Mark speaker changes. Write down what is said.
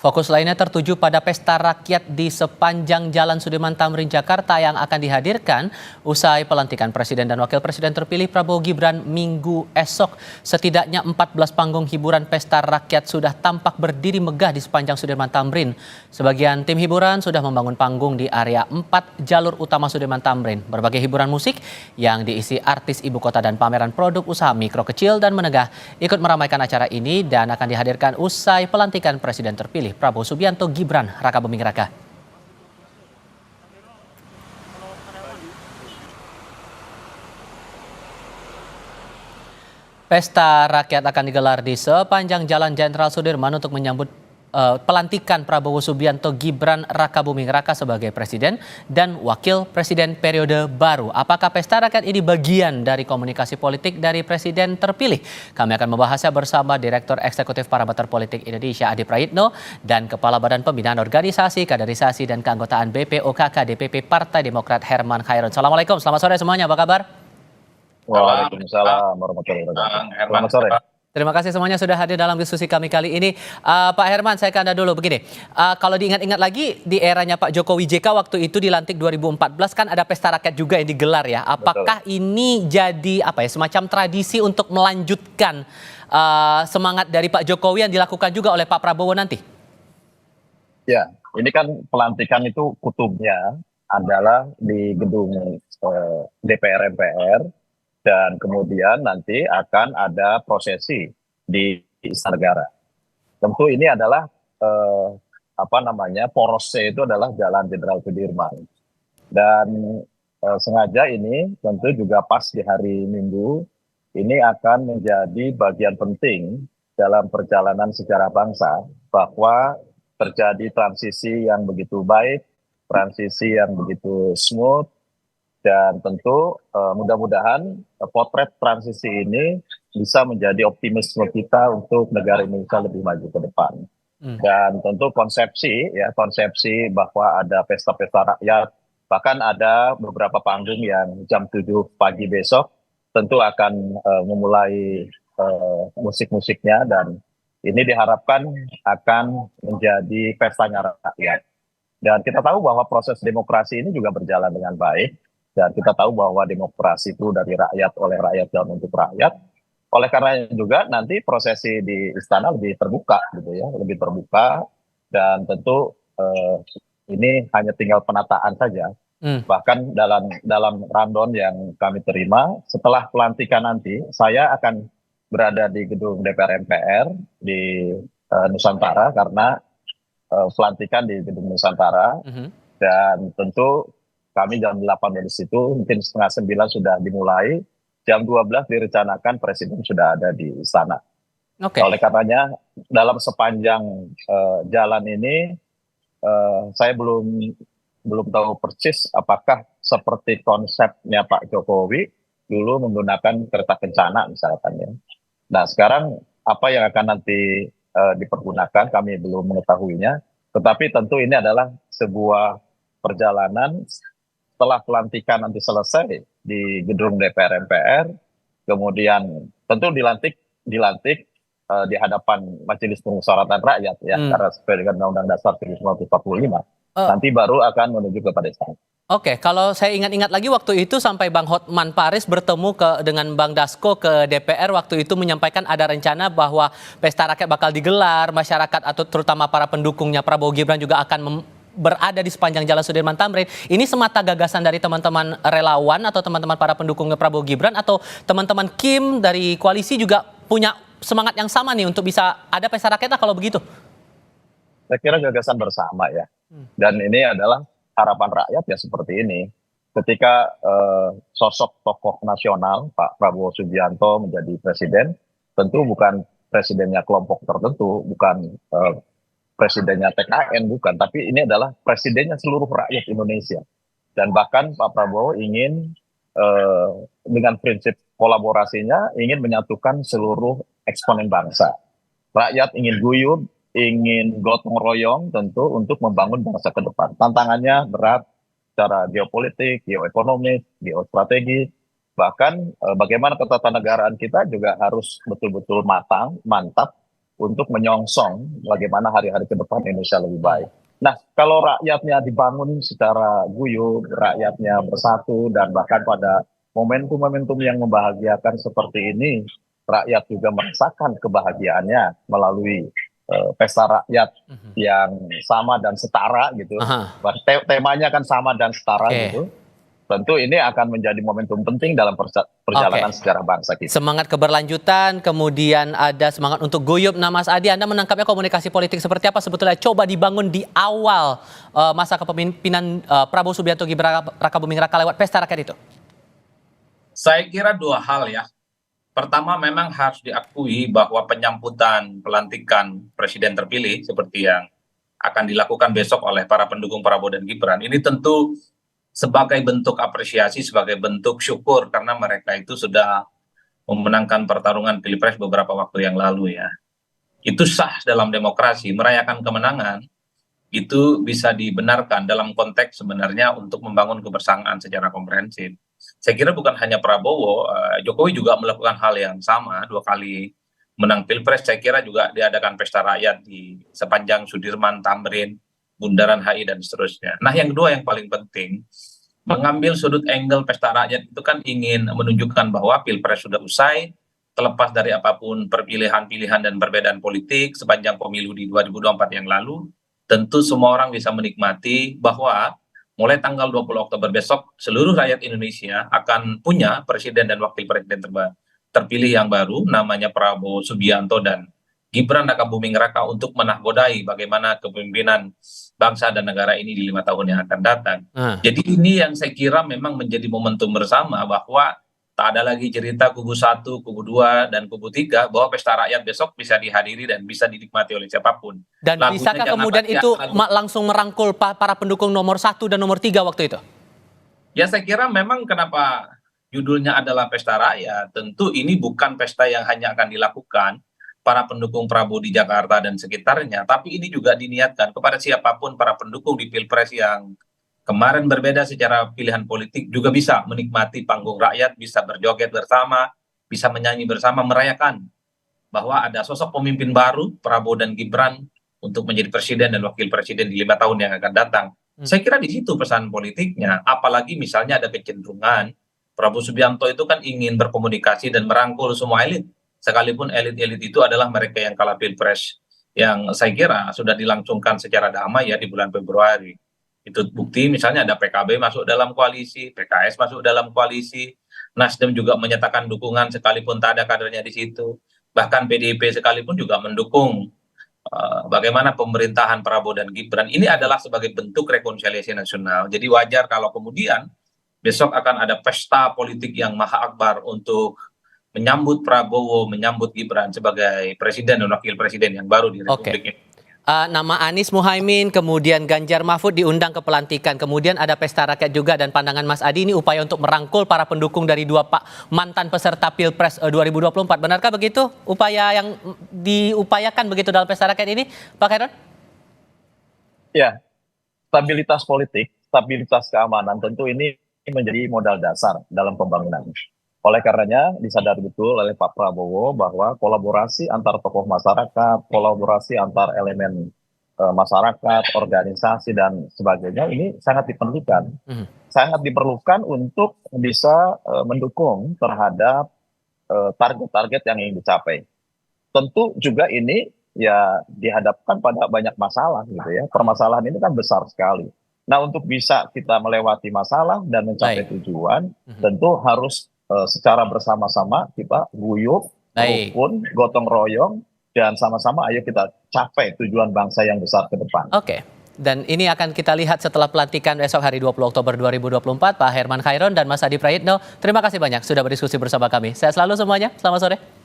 Speaker 1: Fokus lainnya tertuju pada pesta rakyat di sepanjang Jalan Sudirman Tamrin, Jakarta yang akan dihadirkan usai pelantikan Presiden dan Wakil Presiden terpilih Prabowo Gibran Minggu esok. Setidaknya 14 panggung hiburan pesta rakyat sudah tampak berdiri megah di sepanjang Sudirman Tamrin. Sebagian tim hiburan sudah membangun panggung di area 4 jalur utama Sudirman Tamrin. Berbagai hiburan musik yang diisi artis ibu kota dan pameran produk usaha mikro, kecil, dan menengah ikut meramaikan acara ini dan akan dihadirkan usai pelantikan Presiden terpilih Prabowo Subianto Gibran Raka Buming Raka. Pesta rakyat akan digelar di sepanjang Jalan Jenderal Sudirman untuk menyambut pelantikan Prabowo Subianto Gibran Raka Buming Raka sebagai Presiden dan Wakil Presiden periode baru. Apakah pesta rakyat ini bagian dari komunikasi politik dari Presiden terpilih? Kami akan membahasnya bersama Direktur Eksekutif Parameter Politik Indonesia Adi Prayitno dan Kepala Badan Pembinaan Organisasi, Kaderisasi, dan Keanggotaan BPOKK DPP Partai Demokrat Herman Khairun. Assalamualaikum, selamat sore semuanya, apa kabar?
Speaker 2: Waalaikumsalam warahmatullahi wabarakatuh. Selamat sore.
Speaker 1: Terima kasih semuanya sudah hadir dalam diskusi kami kali ini. Pak Herman, saya ke Anda dulu begini. Kalau diingat-ingat lagi di eranya Pak Jokowi JK waktu itu dilantik 2014 kan ada pesta rakyat juga yang digelar ya. Apakah ini jadi semacam tradisi untuk melanjutkan semangat dari Pak Jokowi yang dilakukan juga oleh Pak Prabowo nanti?
Speaker 2: Ya, ini kan pelantikan itu kutubnya adalah di gedung DPR MPR. Dan kemudian nanti akan ada prosesi di Istana Negara. Tentu ini adalah porosnya itu adalah Jalan Jenderal Sudirman. Dan sengaja ini tentu juga pas di hari Minggu ini akan menjadi bagian penting dalam perjalanan sejarah bangsa bahwa terjadi transisi yang begitu baik, transisi yang begitu smooth. Dan tentu mudah-mudahan potret transisi ini bisa menjadi optimisme kita untuk negara Indonesia lebih maju ke depan. Dan tentu konsepsi bahwa ada pesta-pesta rakyat, bahkan ada beberapa panggung yang jam 7 pagi besok tentu akan memulai musik-musiknya dan ini diharapkan akan menjadi pestanya rakyat. Dan kita tahu bahwa proses demokrasi ini juga berjalan dengan baik. Dan kita tahu bahwa demokrasi itu dari rakyat, oleh rakyat, dan untuk rakyat. Oleh karena juga nanti prosesi di istana lebih terbuka gitu ya, lebih terbuka dan tentu ini hanya tinggal penataan saja. Bahkan dalam rundown yang kami terima setelah pelantikan nanti saya akan berada di gedung DPR MPR di Nusantara karena pelantikan di gedung Nusantara dan tentu kami jam 8 dari situ, mungkin setengah 9 sudah dimulai. Jam 12 direncanakan Presiden sudah ada di istana. Oleh karenanya, dalam sepanjang jalan ini, saya belum tahu persis apakah seperti konsepnya Pak Jokowi dulu menggunakan kereta kencana misalkan ya. Nah sekarang apa yang akan nanti dipergunakan kami belum mengetahuinya. Tetapi tentu ini adalah sebuah perjalanan setelah pelantikan nanti selesai di gedung DPR MPR, kemudian tentu dilantik di hadapan Majelis Permusyawaratan Rakyat ya, karena sesuai dengan Undang-Undang Dasar 1945, nanti baru akan menuju kepada istana.
Speaker 1: Oke, kalau saya ingat-ingat lagi waktu itu sampai Bang Hotman Paris bertemu dengan Bang Dasko ke DPR waktu itu menyampaikan ada rencana bahwa pesta rakyat bakal digelar, masyarakat atau terutama para pendukungnya Prabowo Gibran juga akan berada di sepanjang Jalan Sudirman Tamrin. Ini semata gagasan dari teman-teman relawan atau teman-teman para pendukungnya Prabowo Gibran atau teman-teman Kim dari koalisi juga punya semangat yang sama nih untuk bisa ada pesta rakyat kalau begitu?
Speaker 2: Saya kira gagasan bersama ya. Dan ini adalah harapan rakyat ya seperti ini. Ketika sosok tokoh nasional Pak Prabowo Subianto menjadi presiden, tentu bukan presidennya kelompok tertentu, bukan presidennya TKN, bukan, tapi ini adalah presidennya seluruh rakyat Indonesia. Dan bahkan Pak Prabowo ingin dengan prinsip kolaborasinya ingin menyatukan seluruh eksponen bangsa. Rakyat ingin guyup, ingin gotong royong tentu untuk membangun bangsa ke depan. Tantangannya berat secara geopolitik, geoekonomis, geostrategi, bahkan bagaimana ketatanegaraan kita juga harus betul-betul matang, mantap untuk menyongsong bagaimana hari-hari ke depan Indonesia lebih baik. Nah, kalau rakyatnya dibangun secara guyup, rakyatnya bersatu, dan bahkan pada momentum-momentum yang membahagiakan seperti ini, rakyat juga merasakan kebahagiaannya melalui pesta rakyat yang sama dan setara gitu.
Speaker 1: Aha.
Speaker 2: Temanya kan sama dan setara
Speaker 1: Oke.
Speaker 2: gitu. Tentu ini akan menjadi momentum penting dalam perjalanan
Speaker 1: Oke.
Speaker 2: sejarah bangsa kita.
Speaker 1: Semangat keberlanjutan, kemudian ada semangat untuk guyup. Nah, Mas Adi, Anda menangkapnya komunikasi politik seperti apa sebetulnya coba dibangun di awal masa kepemimpinan Prabowo Subianto Gibran Rakabuming Raka lewat pesta rakyat itu?
Speaker 3: Saya kira dua hal ya. Pertama, memang harus diakui bahwa penyambutan pelantikan presiden terpilih seperti yang akan dilakukan besok oleh para pendukung Prabowo dan Gibran ini tentu sebagai bentuk apresiasi, sebagai bentuk syukur karena mereka itu sudah memenangkan pertarungan Pilpres beberapa waktu yang lalu ya. Itu sah dalam demokrasi, merayakan kemenangan itu bisa dibenarkan dalam konteks sebenarnya untuk membangun kebersamaan secara komprehensif. Saya kira bukan hanya Prabowo, Jokowi juga melakukan hal yang sama 2 kali menang Pilpres. Saya kira juga diadakan pesta rakyat di sepanjang Sudirman, Tamrin, Bundaran HI dan seterusnya. Nah, yang kedua yang paling penting, mengambil sudut angle pesta rakyat itu kan ingin menunjukkan bahwa Pilpres sudah usai, terlepas dari apapun pilihan dan perbedaan politik sepanjang pemilu di 2024 yang lalu, tentu semua orang bisa menikmati bahwa mulai tanggal 20 Oktober besok seluruh rakyat Indonesia akan punya presiden dan wakil presiden terpilih yang baru namanya Prabowo Subianto dan Gibran Rakabuming Raka untuk menahkodai bagaimana kepemimpinan bangsa dan negara ini di 5 tahun yang akan datang. Jadi ini yang saya kira memang menjadi momentum bersama bahwa tak ada lagi cerita kubu 1, kubu 2, dan kubu 3 bahwa pesta rakyat besok bisa dihadiri dan bisa dinikmati oleh siapapun.
Speaker 1: Dan
Speaker 3: Lagunya
Speaker 1: bisakah
Speaker 3: jangan
Speaker 1: kemudian
Speaker 3: pakai
Speaker 1: itu
Speaker 3: lagu.
Speaker 1: langsung merangkul para pendukung nomor 1 dan nomor 3 waktu itu?
Speaker 3: Ya saya kira memang kenapa judulnya adalah pesta rakyat, tentu ini bukan pesta yang hanya akan dilakukan para pendukung Prabowo di Jakarta dan sekitarnya, tapi ini juga diniatkan kepada siapapun para pendukung di Pilpres yang kemarin berbeda secara pilihan politik juga bisa menikmati panggung rakyat, bisa berjoget bersama, bisa menyanyi bersama, merayakan bahwa ada sosok pemimpin baru Prabowo dan Gibran untuk menjadi presiden dan wakil presiden di 5 tahun yang akan datang. Saya kira di situ pesan politiknya, apalagi misalnya ada kecenderungan Prabowo Subianto itu kan ingin berkomunikasi dan merangkul semua elit, sekalipun elit-elit itu adalah mereka yang kalah Pilpres, yang saya kira sudah dilangsungkan secara damai ya di bulan Februari. Itu bukti misalnya ada PKB masuk dalam koalisi, PKS masuk dalam koalisi, Nasdem juga menyatakan dukungan sekalipun tak ada kadernya di situ, bahkan PDIP sekalipun juga mendukung bagaimana pemerintahan Prabowo dan Gibran. Ini adalah sebagai bentuk rekonsiliasi nasional. Jadi wajar kalau kemudian besok akan ada pesta politik yang maha akbar untuk menyambut Prabowo, menyambut Gibran sebagai presiden dan wakil presiden yang baru di Republik ini.
Speaker 1: Nama Anies Muhaimin, kemudian Ganjar Mahfud diundang ke pelantikan. Kemudian ada pesta rakyat juga, dan pandangan Mas Adi ini upaya untuk merangkul para pendukung dari dua mantan peserta Pilpres 2024. Benarkah begitu upaya yang diupayakan begitu dalam pesta rakyat ini, Pak Khairon?
Speaker 2: Ya, stabilitas politik, stabilitas keamanan tentu ini menjadi modal dasar dalam pembangunan. Oleh karenanya disadari betul oleh Pak Prabowo bahwa kolaborasi antar tokoh masyarakat, kolaborasi antar elemen masyarakat, organisasi dan sebagainya ini sangat diperlukan. Sangat diperlukan untuk bisa mendukung terhadap target-target yang ingin dicapai. Tentu juga ini ya dihadapkan pada banyak masalah gitu ya. Permasalahan ini kan besar sekali. Nah, untuk bisa kita melewati masalah dan mencapai tujuan, tentu harus secara bersama-sama kita guyup, rukun, gotong royong, dan sama-sama ayo kita capai tujuan bangsa yang besar ke depan.
Speaker 1: Oke. Dan ini akan kita lihat setelah pelantikan besok hari 20 Oktober 2024. Pak Herman Khairon dan Mas Adi Prayitno, terima kasih banyak sudah berdiskusi bersama kami. Sehat selalu semuanya, selamat sore.